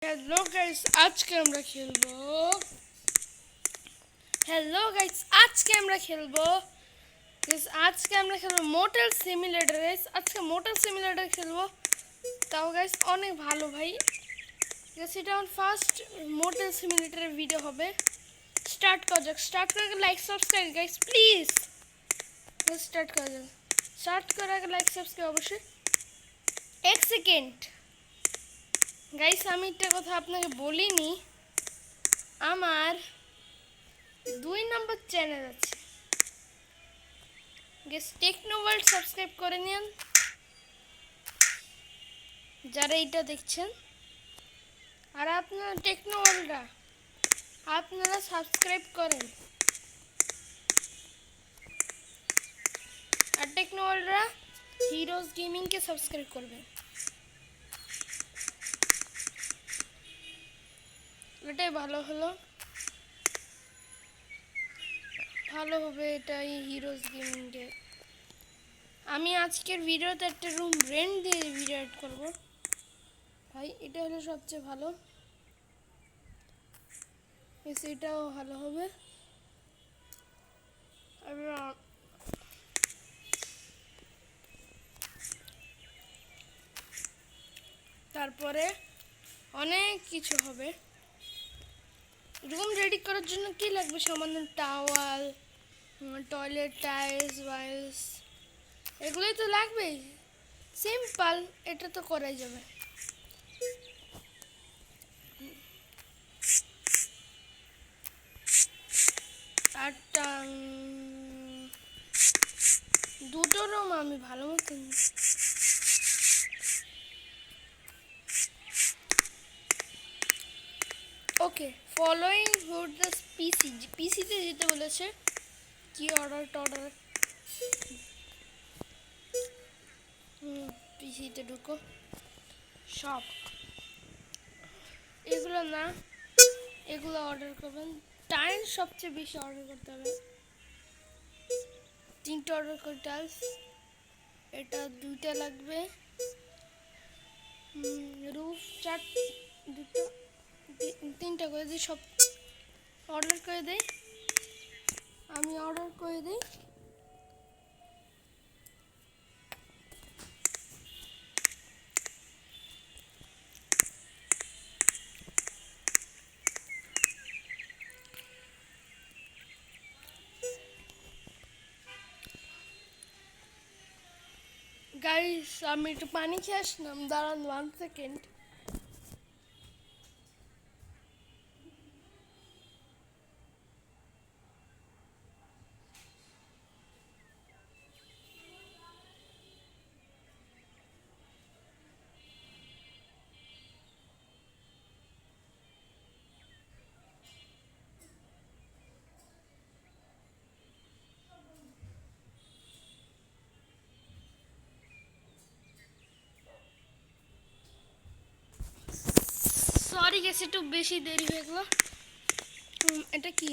Hello guys आज के আমরা খেলবো মোটর সিমুলেটর গাইস আজকে মোটর সিমুলেটর খেলবো তাও গাইস অনেক ভালো ভাই গাইস এটা আমার ফার্স্ট মোটর সিমুলেটরের ভিডিও হবে স্টার্ট করে like subscribe guys please start করার আগে লাইক সাবস্ক্রাইব অবশ্যই 1 সেকেন্ড গাইস আমি একটা কথা আপনাকে বলিনি আমার 2 নম্বর চ্যানেল আছে গাইস টেকনো ওয়ার্ল্ড সাবস্ক্রাইব করে নিন যারা এটা দেখছেন আর আপনারা টেকনো ওয়ার্ল্ডরা আপনারা সাবস্ক্রাইব করেন আর টেকনো ওয়ার্ল্ডরা হিরোজ গেমিং কে সাবস্ক্রাইব করবেন এটাই ভালো হবে এটাই হিরোজ গেমিং এর আমি আজকের ভিডিওতে একটা রুম রেন্ট দিয়ে ভিডিও এড করব ভাই এটা হলো সবচেয়ে ভালো এটাও ভালো হবে তারপরে অনেক কিছু হবে রুম রেডি করার জন্য কি লাগবে সামান্য টাওয়াল টয়লেট টাইলস ওয়াইলস এগুলোই তো লাগবে সিম্পল এটা তো করাই যাবে আর দুটো রুম আমি ভালো মতন ওকে ফলোইং হুড দ্য পিসিতে যেতে বলেছে কি অর্ডার পিসিতে ঢুকো সব এগুলো না এগুলো অর্ডার করবেন টাইলস সবচেয়ে বেশি অর্ডার করতে হবে 3টা অর্ডার করে টাইলস এটা 2টা লাগবে রুফ 2টা 3টা করে দিই সব অর্ডার করে দেই আমি অর্ডার করে দিই গাইস আমি একটু পানি খেয়ে আসলাম দাঁড়ান 1 সেকেন্ড সরি গেছে একটু বেশি দেরি হয়ে গেল এটা কি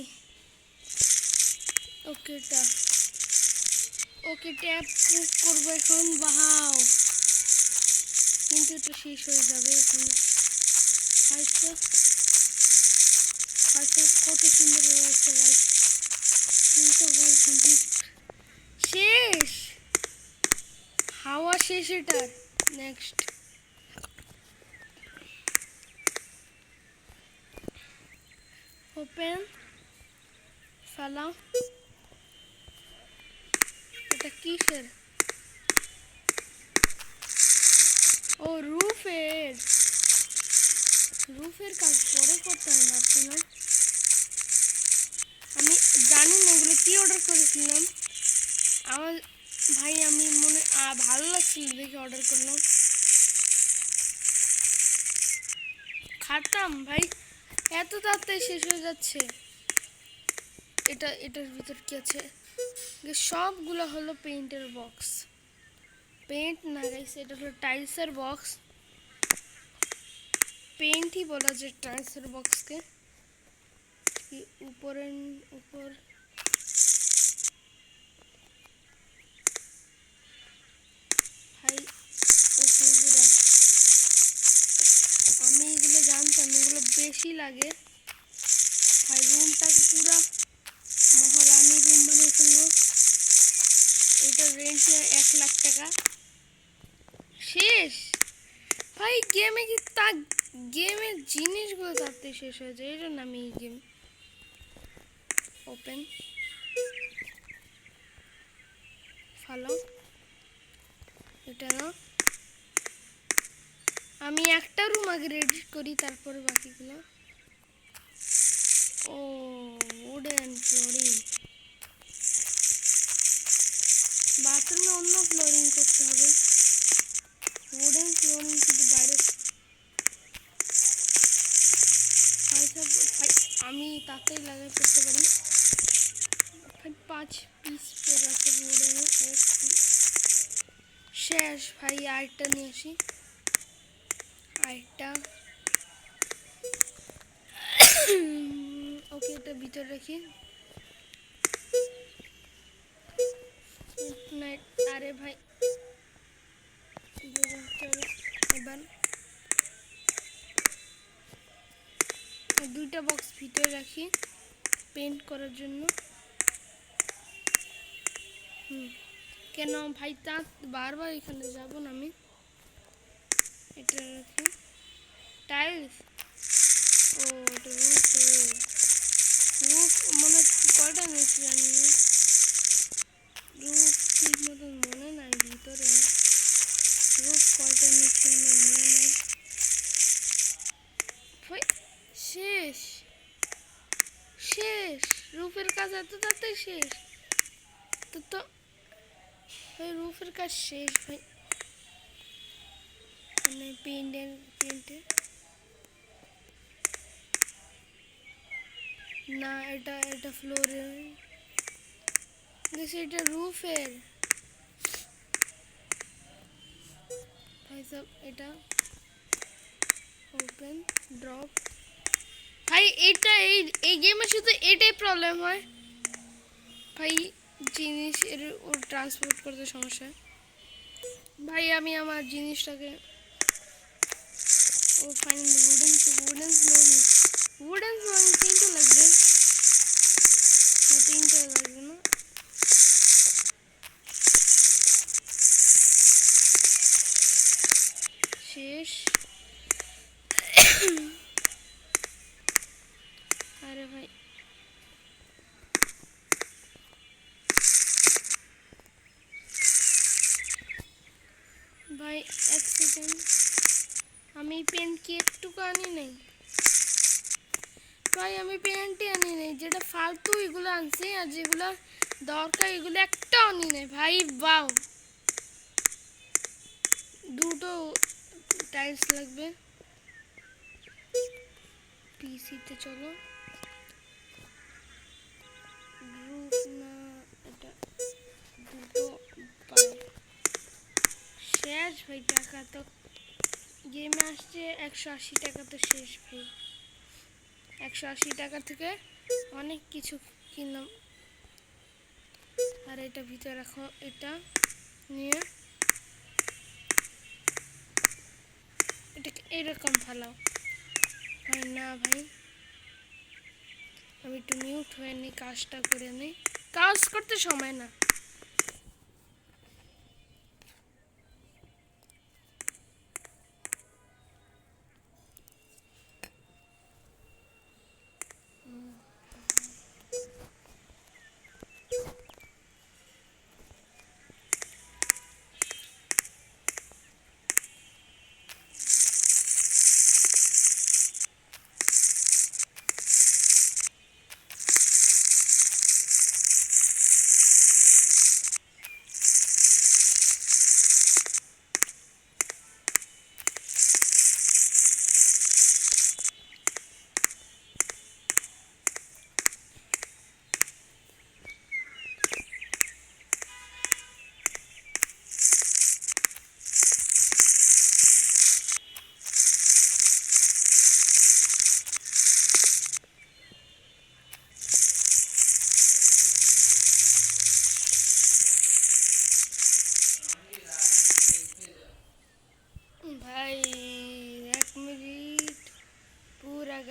ওকে ট্যাপ করবো এখন বাহাও কিন্তু এটা শেষ হয়ে যাবে এখন কত সুন্দর একটা কমপ্লিট শেষ হাওয়া শেষ এটা নেক্সট ওপেন ফালাও এটা কিসের ও রুফের কাজ পরে করতে হয় না আমি জানি না এগুলো কি অর্ডার করেছিলাম আমার ভাই আমি ভালো লাগছিল দেখে অর্ডার করলাম খাতাম ভাই এত তাড়াতাড়ি শেষ হয়ে যাচ্ছে এটার ভিতর কি আছে সবগুলো হলো পেইন্টের বক্স পেইন্ট না গাইস এটা হলো টাইলসের বক্স পেইন্টই বলা যায় টাইলসের বক্সকে উপর ভাই আমি এগুলো জানতাম বেশি লাগে ভাই। রুমটাকে পুরা মহারানী রুম বানিয়ে ফেলবো। এটা রেন্ট 1 লাখ টাকা। শেষ ভাই। গেমে কি তা গেমের জিনিসগুলো তাড়াতাড়ি শেষ হয়ে যায়, এটা না আমি গেম ওপেন ফলো। এটা না, আমি একটা রুম আগে রেডি করি তারপরে বাকিগুলো। ও উডেন ফ্লোরিং, বাথরুমে অন্য ফ্লোরিং করতে হবে। উডেন ফ্লোরিং শুধু বাইরে। আমি তাতেই লাগাই করতে পারি। 5 পিস পরে আছে উডেনের। শেষ ভাই। আরেকটা নিয়ে আসি, আরেকটা। ওকে, এটা ভিতরে রাখি। আরে ভাই চলো এবার 2টা বক্স ভিতরে রাখি পেন্ট করার জন্য। কেন ভাই তা বারবার এখানে যাব না আমি। এটা রাখি টাইলস। ও এটা রুফ মানে কয়টা নিয়েছি জানি না। রুফ ঠিক মতন মনে নাই, ভিতরে রুফ কয়টা নিয়েছি আমার মনে নাই। শেষ শেষ রুফের কাজ এত তাড়াতাড়ি শেষ। তো ভাই রুফের কাজ শেষ ভাই। মানে পেন্টে না, এটা ফ্লোরে, এটা রুফের ভাই সব। এটা ওপেন ড্রপ ভাই। এটা এই গেমে শুধু এটাই প্রবলেম হয় ভাই, জিনিস ওর ট্রান্সপোর্ট করতে সমস্যা ভাই। আমি আমার জিনিসটাকে ও ফাইনালি উডেন ফ্লোরিং 3টা লাগবে। 3টা লাগবে না। শেষ। আরে ভাই ভাই এক সেকেন্ড, আমি পেন কি একটুকু আনি নাই ভাই। আমি পেনটি আনি নাই, যেটা ফালতু এগুলো আনছি, আর যেগুলো দরকার এগুলো একটা আনি নাই ভাই। বাও, 2টো টাইলস লাগবে পিসিতে। চলো রুফ না, এটা 2টো পাই। শেষ ভাই। টাকা তো গেমে আসছে 180 টাকা, তো শেষ ভাই। 180 টাকা থেকে অনেক কিছু কিনলাম। আর এটা ভিতরে রাখো, এটা নিয়ে এটাকে এরকম ফালাও ভাই। না ভাই, আমি একটু মিউট হয়ে নিই, কাজটা করে নিই। কাজ করতে সময় না।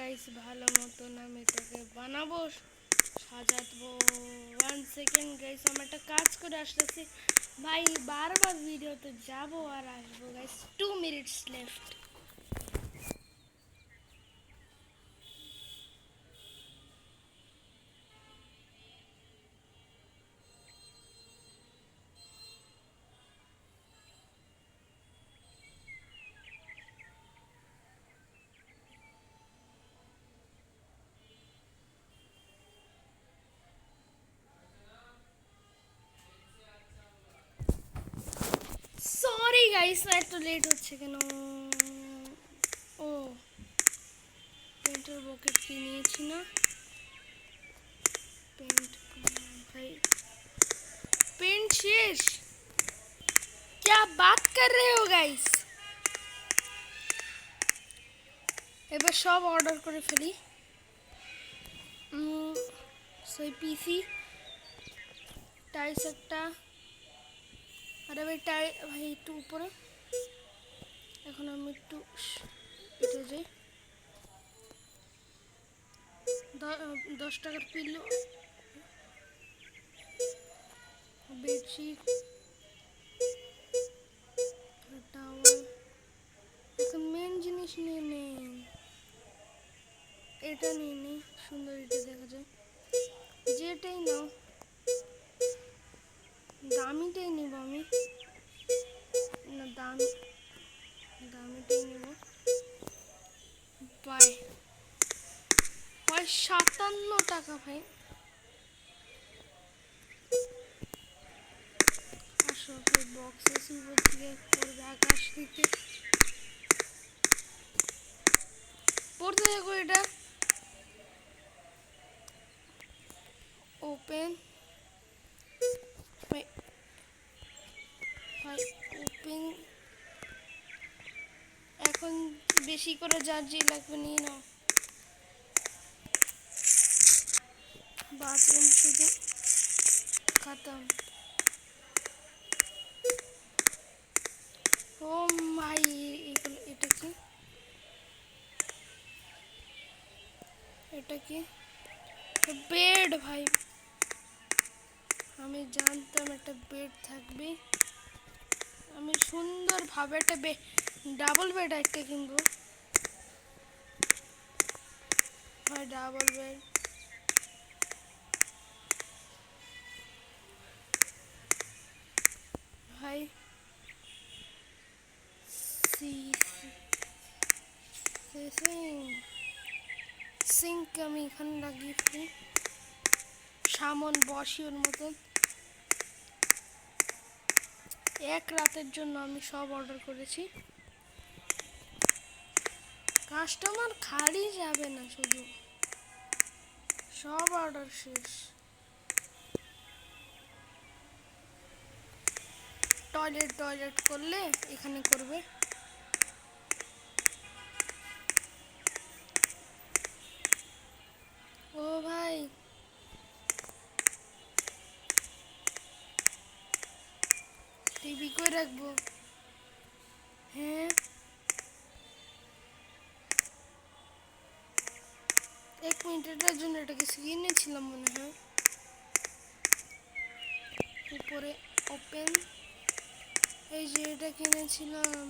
গাইস ভালো মতন আমি এটাকে বানাবো, সাজাবো। 1 সেকেন্ড গাইস, আমি একটা কাজ করে আসতেছি ভাই, বারবার ভিডিওতে যাবো আর আসবো guys. 2 minutes left. Sorry guys, একটু লেট হচ্ছে কেন? ও, পেন্টের বকেট কি নিয়েছি না? पेंट भाई, पेंट शेष। क्या बात कर रहे हो गाइस? এবার সব অর্ডার করে ফেলি। সেই পিসি টাইস একটা, আরে ভাই ভাই একটু উপরে। এখন আমি একটু এটা যাই। 10 টাকার পিলো, বেডশিট, টাওয়াল। এখন মেন জিনিস নিয়ে নেই, এটা নিয়ে নেই, সুন্দর এটা দেখা যায়। যেটাই নাও, দামিটাই নিব আমি, না দামিটাই নিব। বাই ভাই, 57 টাকা ভাই। আসো ভাই, বক্সেস উপর থেকে পড়বে, আকাশ থেকে পড়তে দেখো। এটা ওপেন ভাই, ভাই ওপেন। এখন বেশি করে যার যে লাগবে নিয়ে নাও। বাথরুম শুধু খতম। ও ভাই, এগুলো এটা কি? এটা কি? বেড ভাই, আমি জানতাম একটা বেড থাকবে। আমি সুন্দরভাবে একটা ডাবল বেড একটা কিনবো ভাই, ডাবল বেড। ভাই সিঙ্ক আমি এখানে লাগিয়ে ফেলি, সামন বসিওর মতন। এক রাতের জন্য আমি সব অর্ডার করেছি। কাস্টমার খালি যাবে না, শুধু সব অর্ডার শেষ। টয়লেট করলে এখানে করবে। ও ভাই, টিভি করে রাখবো। হ্যাঁ, 1 মিনিটের জন্য এটাকে কিনেছিলাম মনে হয়। উপরে ওপেন, এই যে এটা কিনেছিলাম,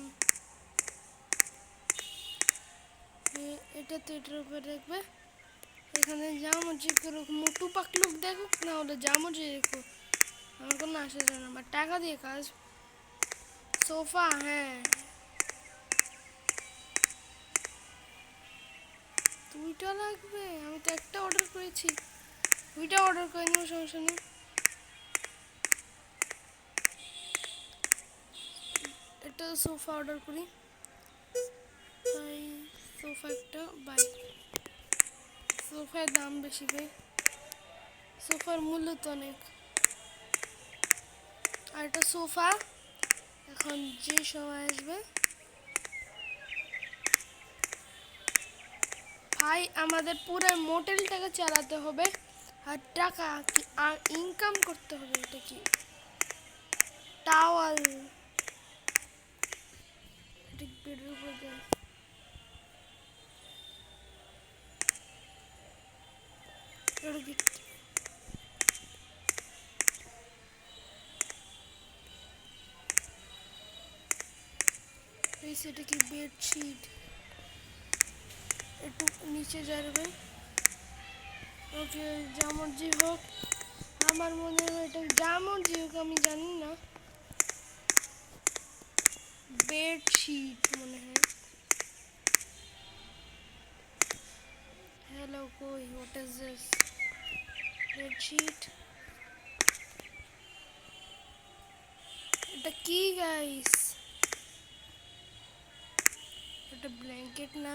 এটা তো এটার উপরে রাখবে। এখানে জামুজি করুক, মোটু পাকলুক দেখুক, না হলে জামুজি দেখুক, আমার কোনো আসা যায় না। বা টাকা দিয়ে কাজ। সোফা, হ্যাঁ 2টা লাগবে। আমি তো একটা অর্ডার করেছি, 2টা অর্ডার করে নেবো, সমস্যা নেই। একটা সোফা অর্ডার করি ভাই, সোফা একটা বাই। সোফার দাম বেশি ভাই, সোফার মূল্য তো অনেক। আর একটা সোফা এখন যে সময় আসবে ভাই, আমাদের পুরো মোটেলটাকে চালাতে হবে, আর টাকা ইনকাম করতে হবে। এটা কি? টাওয়াল, বেডের উপর দেয়। টার্গেট সেটা কি বেডশিট একটু নিচে যাবে ওকে যেমন যে হোক আমার মনে হয় এটা যেমন যে হোক আমি জানি না বেডশিট মনে হয় হ্যালো কই হোয়াট ইজ দিস বেডশিট এটা কি গাইস এটা ব্ল্যাঙ্কেট না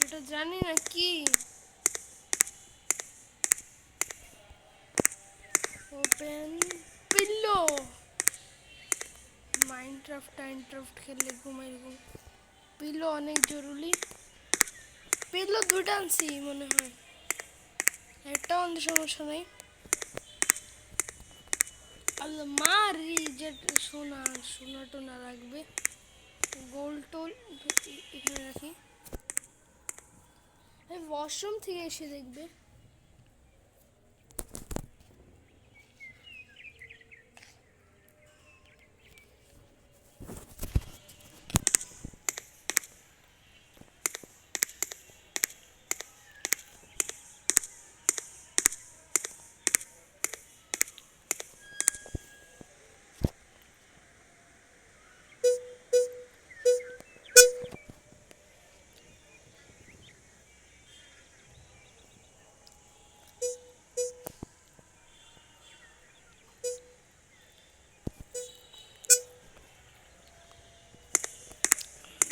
এটা জানি না কি ওপেন পিল্লো মাইনক্রাফট খেললে ঘুমাই ঘুম পিল্লো অনেক জরুরি পিল্লো দুইটা আনছি মনে হয় একটা অন্য সমস্যা নেই আলমারি যে সোনা টোনা রাখবে গোল্ড টোল এখানে রাখি ওয়াশরুম থেকে এসে দেখবে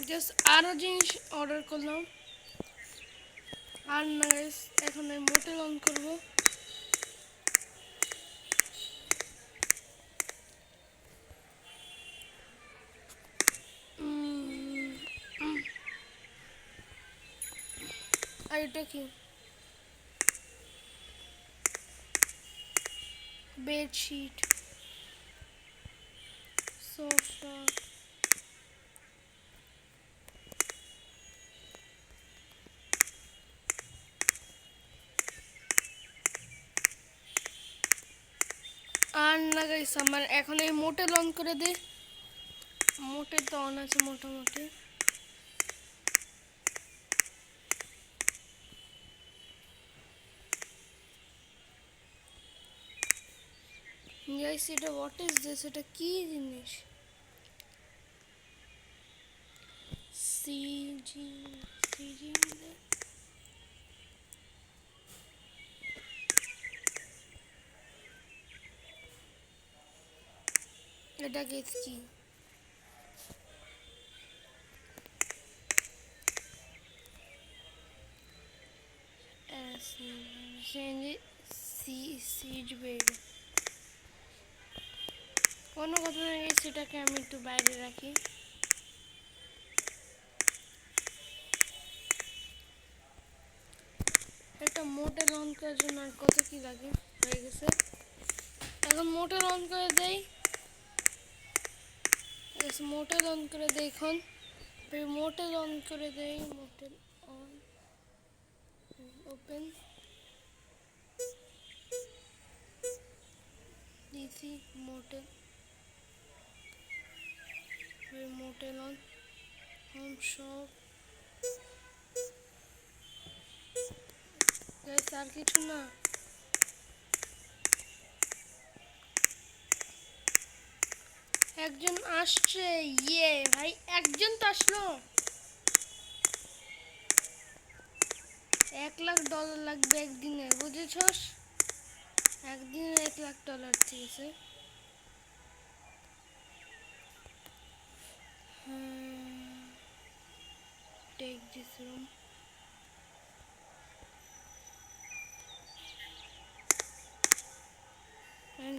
জাস্ট আরও জিনিস অর্ডার করলাম আর না গাইস এখন আমি মোটেল অন করবো আর এটা কি বেডশিট সোফা আর না গাইস আমার এখন এই মোটেল অন করে দে মোটেল তো অন আছে মোটামুটি গাইস এটা হোয়াট ইজ দিস এটা কি জিনিস সিজি সিজি এটা কি সিজ বেড কোনো কথা নেই সেটাকে আমি একটু বাইরে রাখি এটা মোটর অন করার জন্য আর কত কি লাগে হয়ে গেছে এখন মোটর অন করে দেই মোটর অন করে দেই এখন মোটর অন করে দেই motor on open DC motor motor on home shop guys আর কিছু না একজন আসছে ইয়ে ভাই একজন তো আসলো $1,00,000 লাগবে একদিনে বুঝেছস একদিনে $1,00,000 দিয়েছে টেক দিস রুম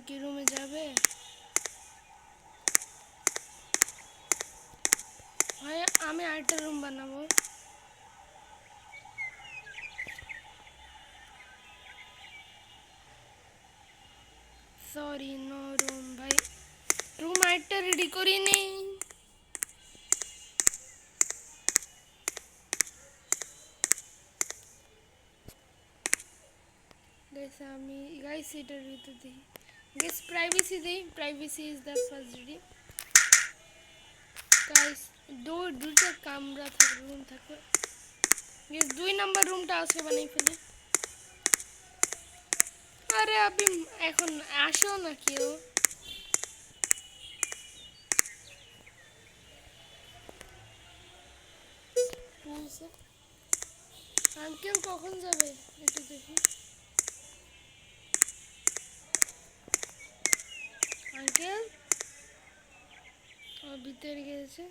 কি রুমে যাবে ভাই আমি আরেকটা রুম বানাবো সরি নো রুম ভাই রুম আরেকটা রেডি করি নেই আছে আমি গাইস এটার ভিতর দিই গাইস প্রাইভেসি দেই privacy is the first ready guys দুইটা কামরা থাকে রুম থাকে গাইস 2 নাম্বার রুমটা আছে বানাই ফেলে আরে আপনি এখন আসো না কেউ আঙ্কেল কখন যাবে একটু দেখি আঙ্কেল ও ভিতরে গেছে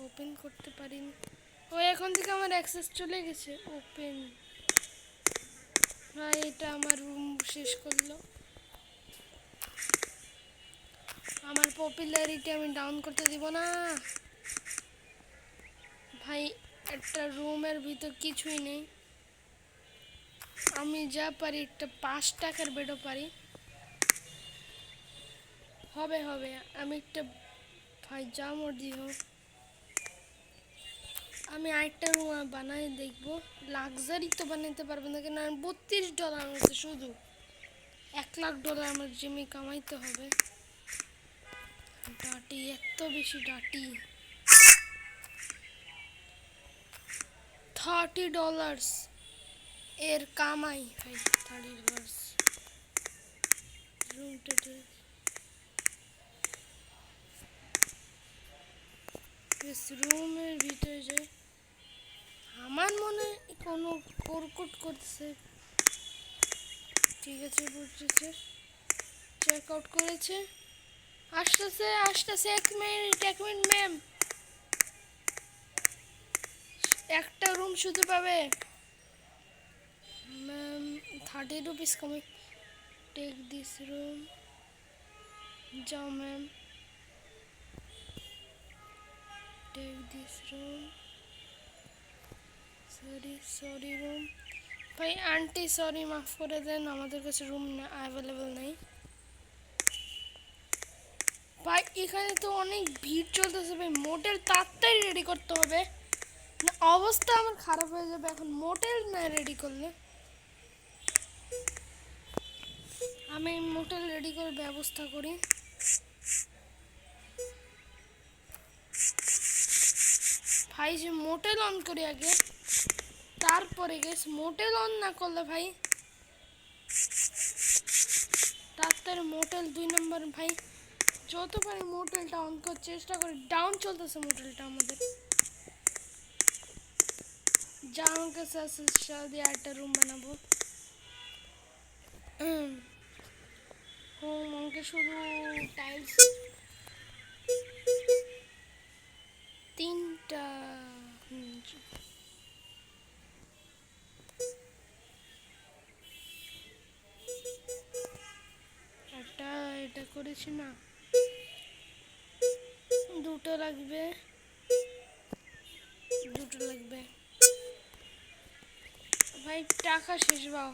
ওপেন করতে পারিনি ও এখন থেকে আমার অ্যাক্সেস চলে গেছে ওপেন ভাই এটা আমার রুম শেষ করলো আমার পপুলারিটি আমি ডাউন করতে দিব না ভাই একটা রুমের ভিতর কিছুই নেই আমি যা পারি একটা 5 টাকার বেডও পারি হবে হবে আমি একটা ভাই যা মর্জি হোক আমি আরেকটা রুম বানাই দেখবো লাক্সারি তো বানাইতে পারবো না কেন $32 মতো শুধু $1,00,000 আমার জিমে কামাইতে হবে ডাটি এত বেশি ডাটি $30 এর কামাই ভাই $30 রুমটা রুমের ভিতরে যাই আমার মনে কোনো কোরকুট করছে ঠিক আছে বুঝতেছে চেক আউট করেছে আসতেছে আসতেছে 1 মিনিট ম্যাম একটা রুম শুধু পাবে ম্যাম $30 কমে টেক দিস রুম যাও ma'am take this room sorry room ভাই আন্টি সরি মাফ করে দেন আমাদের কাছে রুম অ্যাভেলেবল নেই ভাই এখানে তো অনেক ভিড় চলতেছে ভাই মোটেল তাড়াতাড়ি রেডি করতে হবে না অবস্থা আমার খারাপ হয়ে যাবে এখন মোটেল না রেডি করলে আমি মোটেল রেডি করে ব্যবস্থা করি ভাই যে মোটেল অন করি আগে তারপরে গেস মোটেল অন না করলে ভাই তাড়াতাড়ি মোটেল 2 নম্বর ভাই যত পারি মোটেলটা অন করার চেষ্টা করি ডাউন চলতেছে মোটেলটা আমাদের যা আমার কাছে আছে দিয়ে একটা রুম বানাবো আমাকে শুধু টাইলস 3টা একটা এটা করেছি না 2টা লাগবে ভাই টাকা শেষ বাও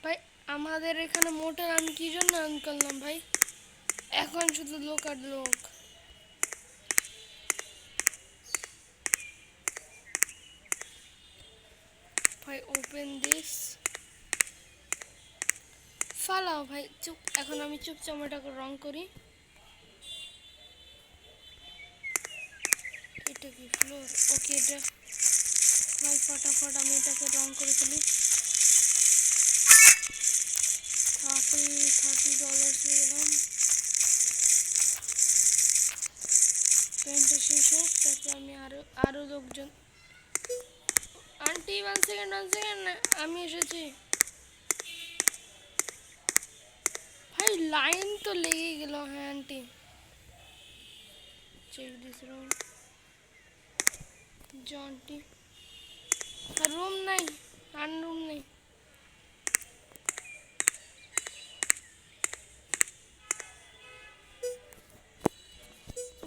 ভাই আমাদের এখানে মোটর আমি কি জন্য অন করলাম ভাই এখন শুধু লোক আর লোক ভাই ওপেন দিস ফালাও ভাই চুপ এখন আমি চুপচাপ এটাকে রং করি এটা কি ফ্লোর ওকে এটা ভাই ফটাফট আমি এটাকে রং করে ফেলি $30 দিয়ে দিলাম পেন্টটা শেষ হোক তারপর আমি আরো লোকজন আন্টি 1 সেকেন্ড আমি এসেছি ভাই লাইন তো লেগে গেল হ্যাঁ আন্টি চেক দিস রুম জন্টি রুম নাই রুম নেই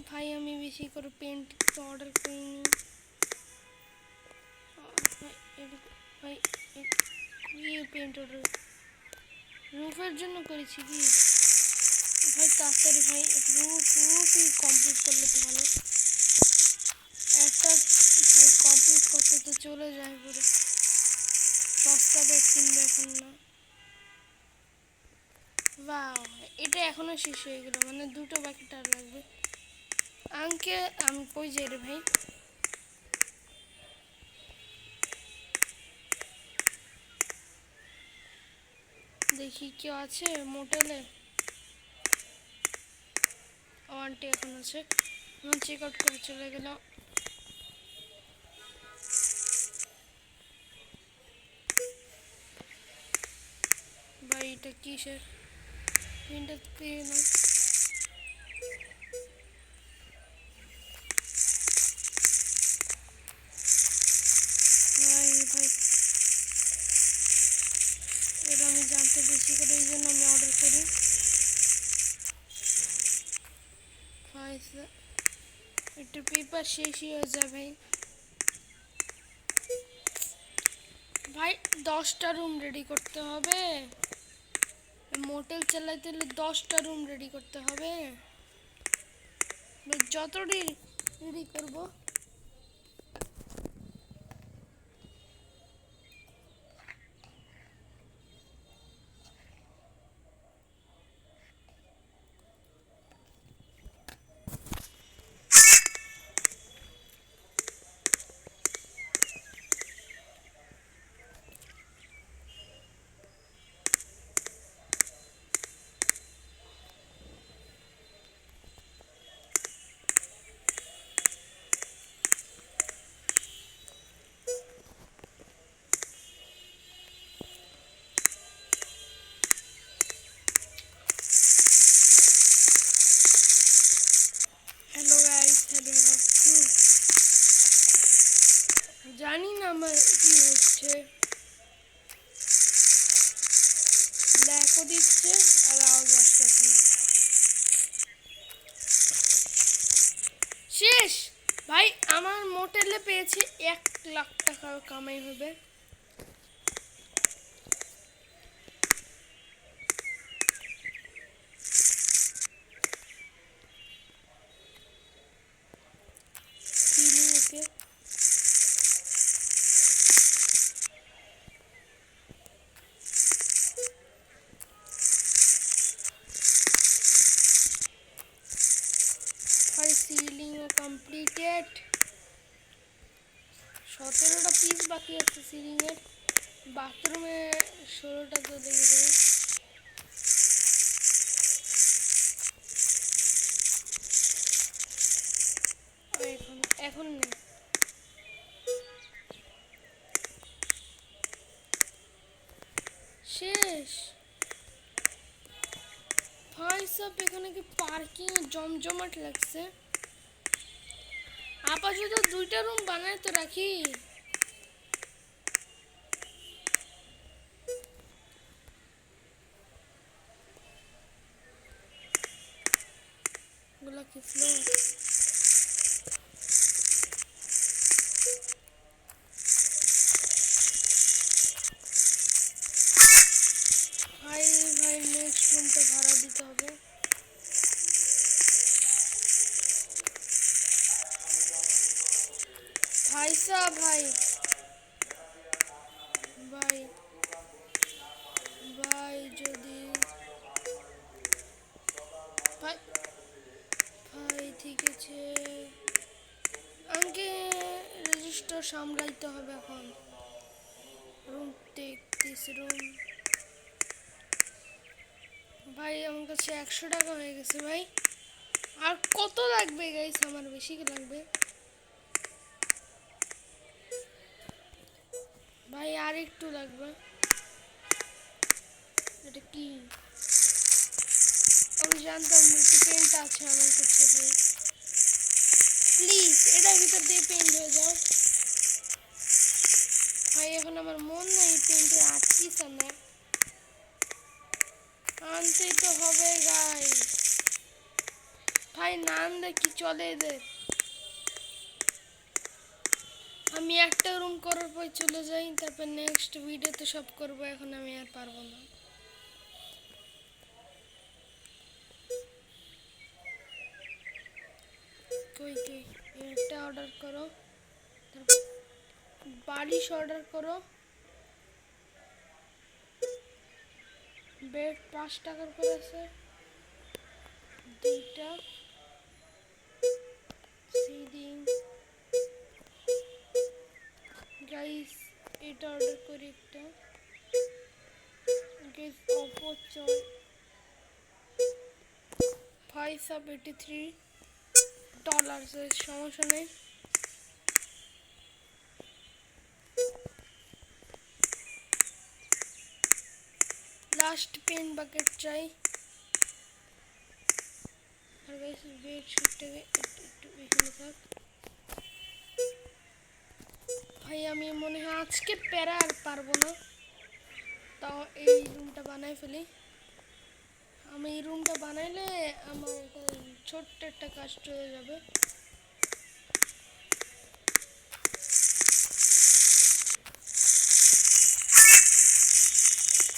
ভাই আমি বেশি করে পেন্ট অর্ডার করিনি ভাই পেন্ট অর্ডার রুফের জন্য করেছি কি ভাই তাড়াতাড়ি ভাই রুফই কমপ্লিট করলে তো ভালো একটা ভাই কত তো চলে যায় পুরো। সস্তা বেড কিনবে এখন না। বাহ, এটা এখনো শেষ হয়ে গেল, মানে দুটো বাকি আর লাগবে। আঙ্কে আমি কই যাই রে ভাই? দেখি কেউ আছে মোটেলে। আন্টি এখন আছে, চেক আউট করে চলে গেল। ভাই এটা কিসের প্রিন্টার দিয়ে না? ভাই ভাই এটা আমি জানতে বেশি করে, এই জন্য আমি অর্ডার করি। ভাই একটু পেপার শেষই হয়ে যায় ভাই। ভাই 10টা রুম রেডি করতে হবে, মোটেল চালাইতে হলে 10টা রুম রেডি করতে হবে। যতটি রেডি করবো। Hello guys, hello hello. জানি না আমার কি হচ্ছে, ল্যাকও দিচ্ছে আর আওয়াজ আসতেছে। শেষ ভাই, আমার মোটেলে পেয়েছি 1 লাখ টাকার কামাই হবে। ওকে ভাই, সিলিংও কমপ্লিটেড। 17টা পিস বাকি আছে সিলিংয়ের। বাথরুমে 16টা তো লেগে যাবে। এখন এখন নেই। শেষ ভাই সব, এখানে কি পার্কিং জমজমাট লাগছে। আপাতত 2টা রুম বানায় তো রাখি। গুলা কি ফ্লোর? ভাই ভাই নেক্সট রুমটা ভাড়া দিতে হবে। ভাই সাহ ভাই, ভাই ভাই যদি ভাই, ভাই ঠিক আছে আঙ্কে, রেজিস্টার সামলাইতে হবে এখন। Room 33 room. ভাই আমার কাছে 100 টাকা হয়ে গেছে ভাই। আর কত লাগবে গাইস? আমার বেশি লাগবে ভাই, আর একটু লাগবে। এটা কি? আমি জানতাম একটু পেন্ট আছে আমার কাছে ভাই। প্লিজ এটার ভিতর দিয়ে পেন্ট হয়ে যাও ভাই। এখন আমার মন নেই পেন্টে আটকিস আমার, আনতেই তো হবে গাইস। ভাই না আনলে কি চলে এদের? আমি একটা রুম করার পর চলে যাই, তারপর নেক্সট ভিডিওতে সব করবো। এখন আমি আর পারবো না। কই কই, এটা অর্ডার করো। তারপর বালিশ অর্ডার করো। বেড 5 টাকার করে আছে, দুইটা সিডিং। গাইস এটা অর্ডার করি একটা। গাইস অপচয়। 583 ডলার, সমস্যা নেই। লাস্ট পেন বাকেট চাই। আর গাইস বেডশিটটাকে একটু এখানে থাক। ভাই আমি মনে হয় আজকে প্যারা আর পারবো না, তাও এই রুমটা বানাই ফেলি। আমি এই রুমটা বানাইলে আমার একটা ছোট্ট একটা কাজ হয়ে যাবে।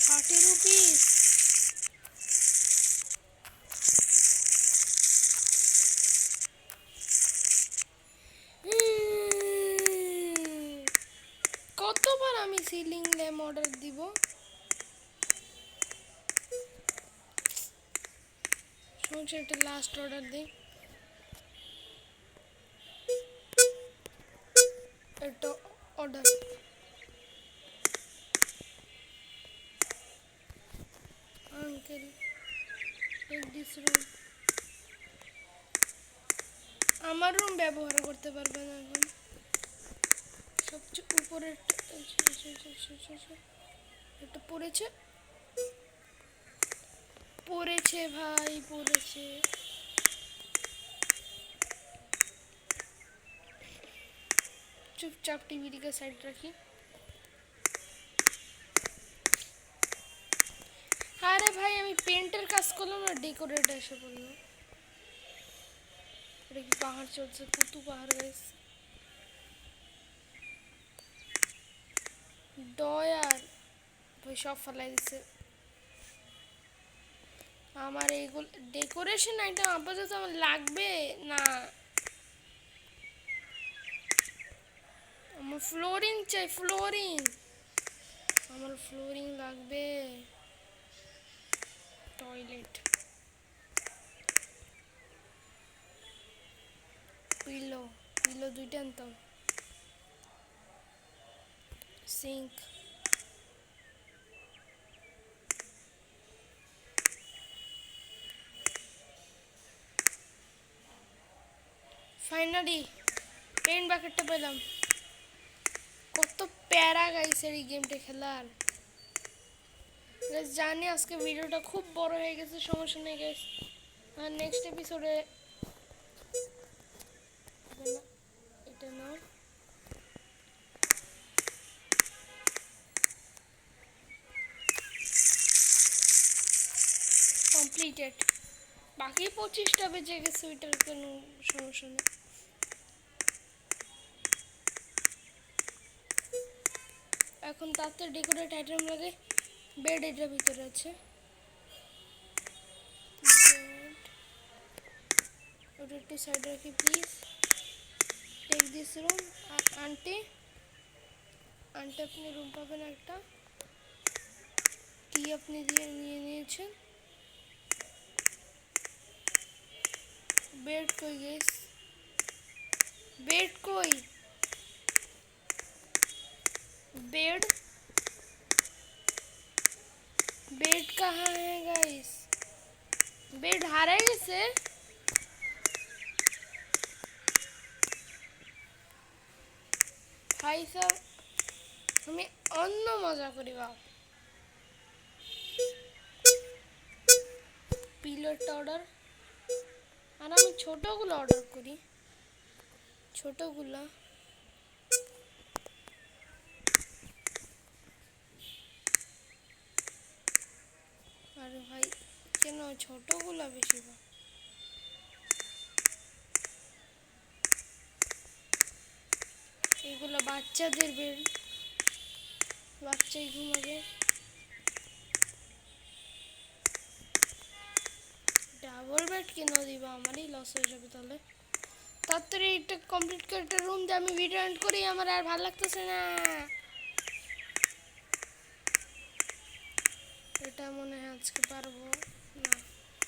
30 রুপিস। কতবার আমি সিলিং ল্যাম্প অর্ডার দিব? শুনছি একটা লাস্ট অর্ডার দিই। এটা order. Uncle take this room. আমার রুম ব্যবহার করতে পারবে না এখন। সবচেয়ে উপরে এটা পড়েছে, পড়েছে ভাই, পড়েছে। চুপচাপ টিভিটিকে সাইড রাখি। আরে ভাই আমি পেন্টের কাজ করলাম না, ডেকোরেট এসে বললো। এটা কি পাহাড় চলছে? কুতু পাহাড় গাইস। ডয়ার ভাই সব ফেলাই দিছে। আমার এইগুলো ডেকোরেশন আইটেম আপাতত আমার লাগবে না। আমার ফ্লোরিং চাই, ফ্লোরিং। আমার ফ্লোরিং লাগবে। টয়লেট, পিলো, পিলো দুইটা আনতাম। সিঙ্ক, ফাইনালি পেন বাকেটটা পেলাম। কত প্যারা গাইছে এই গেমটা খেলার। জানি আজকে ভিডিওটা খুব বড় হয়ে গেছে, সমস্যা নেই গাইস। আর নেক্সট এপিসোডে এটা নাও। কমপ্লিটেড। বাকি 25টা বেজে গেছে, ওইটার কোনো সমস্যা নেই। এখন তাতে ডেকোরেট আইটেম লাগে। বেড এটার ভিতরে আছে। ওটা একটু সাইড রাখি please. Take this room. Aunty, aunty আপনি রুম পাবেন একটা। কি আপনি নিয়ে নিয়েছেন? बेड कोई गैस? बेड कोई? बेड, बेड कहाँ है गाइस? बेड हारा गেছে। भाई साहब আমি অন্য মজা করি বাপ। পিলোটা অর্ডার। আর আমি ছোটগুলো অর্ডার করি, ছোটগুলা। আরে ভাই কেন ছোটগুলা বেশি বা? এগুলো বাচ্চাদের বেড, বাচ্চাই ঘুমাবে। ডাবল বেড কেন দিবা? আমারই লস হয়ে যাবে তাহলে। তাড়াতাড়ি এটা কমপ্লিট করে একটা রুম দিয়ে আমি ভিডিও এন্ড করি, আমার আর ভালো লাগতেছে না। এটা মনে হয় আজকে পারবো না।